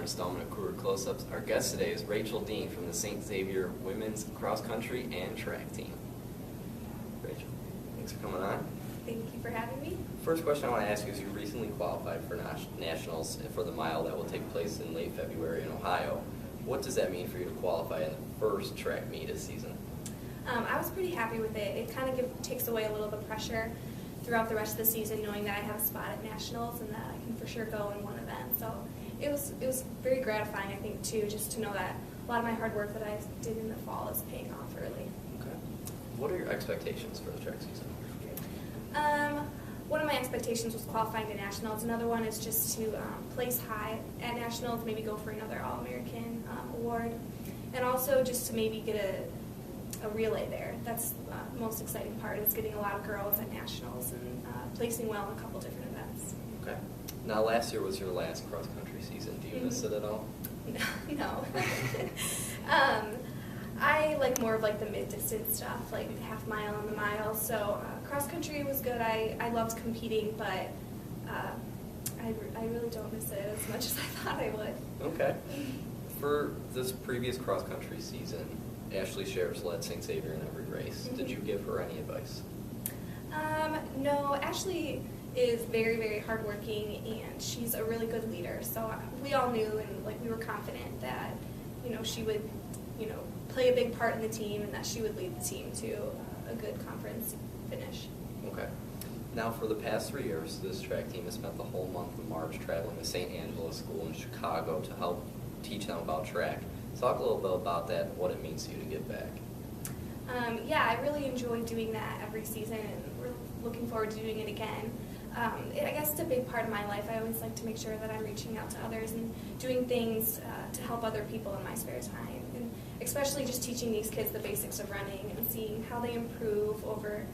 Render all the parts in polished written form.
installment of Cougar Close-Ups. Our guest today is Rachael Dean from the Saint Xavier women's cross country and track team. Rachel, thanks for coming on. Thank you for having me. First question I want to ask you is you recently qualified for nationals for the mile that will take place in late February in Ohio. What does that mean for you to qualify in the first track meet this season? I was pretty happy with it. It kind of takes away a little bit of pressure throughout the rest of the season, knowing that I have a spot at nationals and that I can for sure go in one event. So it was very gratifying, I think, too, just to know that a lot of my hard work that I did in the fall is paying off early. Okay. What are your expectations for the track season? One of my expectations was qualifying to nationals. Another one is just to place high at nationals, maybe go for another All-American award, and also just to maybe get a relay there. That's the most exciting part, is getting a lot of girls at nationals and placing well in a couple different events. Okay. Now, last year was your last cross-country season. Do you miss it at all? No. I like more of like the mid-distance stuff, like the half mile and the mile. So cross-country was good. I loved competing, but I really don't miss it as much as I thought I would. Okay. For this previous cross-country season, Ashley Sheriff's led Saint Xavier in every race. Mm-hmm. Did you give her any advice? No, Ashley is very, very hardworking, and she's a really good leader. So we all knew, and like we were confident that she would play a big part in the team, and that she would lead the team to a good conference finish. Okay. Now, for the past 3 years, this track team has spent the whole month of March traveling to St. Angela School in Chicago to help teach them about track. Talk a little bit about that and what it means to you to give back. Yeah, I really enjoy doing that every season, and we're looking forward to doing it again. I guess it's a big part of my life. I always like to make sure that I'm reaching out to others and doing things to help other people in my spare time, and especially just teaching these kids the basics of running and seeing how they improve over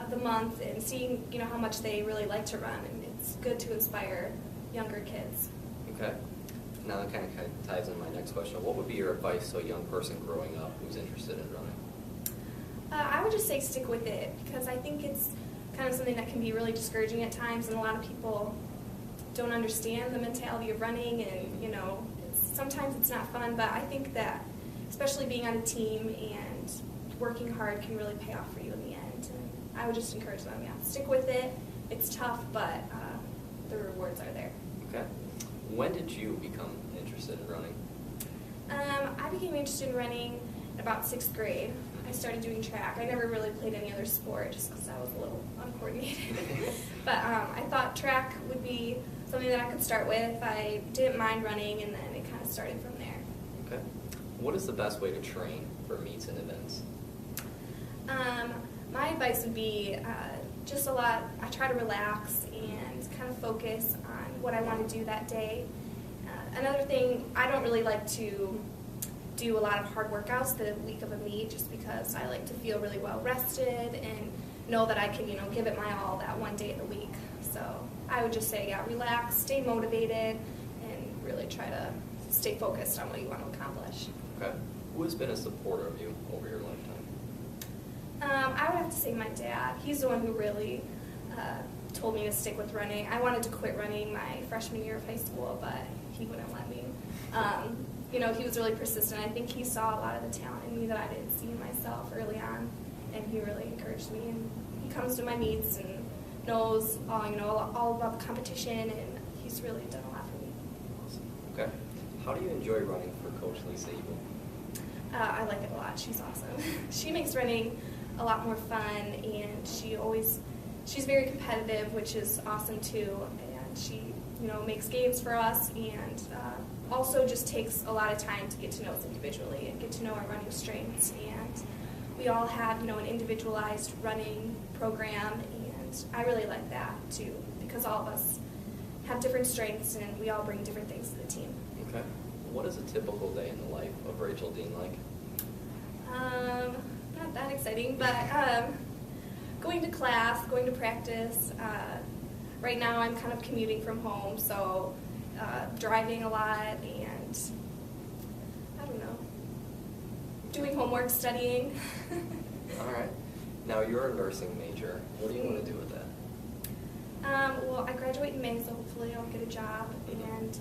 the month, and seeing how much they really like to run. And it's good to inspire younger kids. Okay. Now that kind of ties into my next question. What would be your advice to a young person growing up who's interested in running? I would just say stick with it, because I think it's kind of something that can be really discouraging at times, and a lot of people don't understand the mentality of running, and sometimes it's not fun, but I think that especially being on a team and working hard can really pay off for you in the end. And I would just encourage them, stick with it. It's tough, but the rewards are there. Okay. When did you become interested in running? I became interested in running in about 6th grade. I started doing track. I never really played any other sport just because I was a little uncoordinated. But I thought track would be something that I could start with. I didn't mind running, and then it kind of started from there. Okay. What is the best way to train for meets and events? My advice would be just I try to relax and kind of focus on what I want to do that day. Another thing, I don't really like to do a lot of hard workouts the week of a meet, just because I like to feel really well rested and know that I can give it my all that one day of the week. So I would just say, relax, stay motivated, and really try to stay focused on what you want to accomplish. Okay. Who has been a supporter of you over your lifetime? I would have to say my dad. He's the one who really told me to stick with running. I wanted to quit running my freshman year of high school, but he wouldn't let me. He was really persistent. I think he saw a lot of the talent in me that I didn't see in myself early on, and he really encouraged me. And he comes to my meets and knows all about the competition, and he's really done a lot for me. Awesome. Okay. How do you enjoy running for Coach Lisa Eagle? I like it a lot. She's awesome. She makes running a lot more fun, and she's very competitive, which is awesome too. And she makes games for us, and also just takes a lot of time to get to know us individually and get to know our running strengths. And we all have an individualized running program, and I really like that too, because all of us have different strengths, and we all bring different things to the team. Okay. What is a typical day in the life of Rachael Dean like? Not that exciting, but going to class, going to practice. Right now I'm kind of commuting from home, so driving a lot, and I don't know, doing homework, studying. All right. Now, you're a nursing major. What do you want to do with that? Well, I graduate in May, so hopefully I'll get a job, and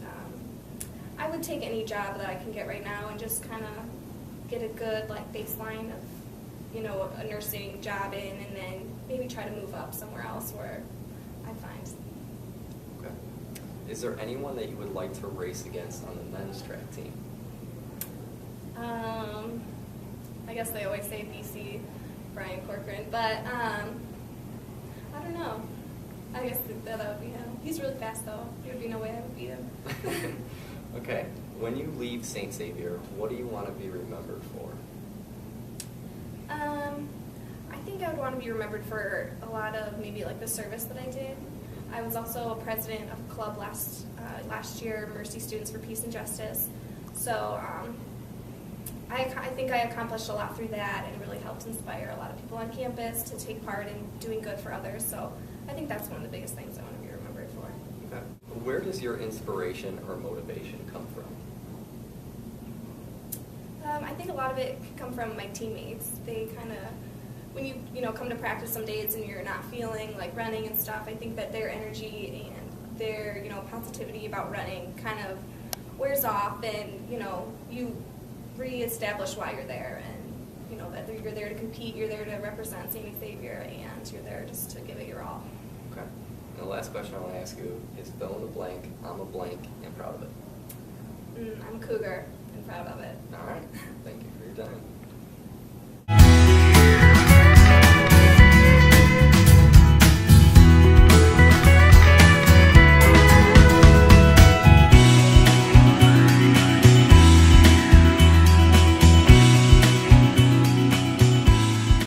I would take any job that I can get right now and just kind of get a good like baseline of, you know, a nursing job in, and then maybe try to move up somewhere else where I find. Okay. Is there anyone that you would like to race against on the men's track team? I guess they always say BC, Brian Corcoran, but I don't know. I guess that would be him. He's really fast though. There would be no way I would beat him. Okay. When you leave Saint Xavier, what do you want to be remembered for? I think I would want to be remembered for a lot of maybe like the service that I did. I was also a president of a club last year, Mercy Students for Peace and Justice. So I think I accomplished a lot through that and really helped inspire a lot of people on campus to take part in doing good for others. So I think that's one of the biggest things I want to be remembered for. Okay. Where does your inspiration or motivation come from? I think a lot of it could come from my teammates. They kind of, when you know come to practice some days and you're not feeling like running and stuff, I think that their energy and their positivity about running kind of wears off, and you reestablish why you're there, and that you're there to compete, you're there to represent Saint Xavier, and you're there just to give it your all. Okay. And the last question I want to ask you is fill in the blank. I'm a blank and proud of it. I'm a Cougar and proud of it. All right. Thank you for your time.